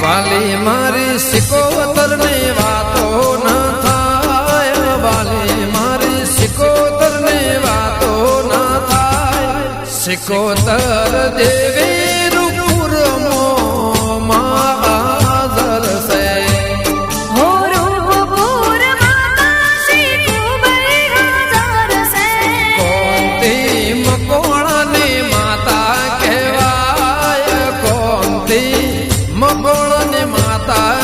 વાલી મારી સિકોતર ને વાતો ન થાય, વાલી મારી સિકોતર ને વાતો ન થાય. સિકોતર દેવી રૂપુરમો માં હાજર છે. માતા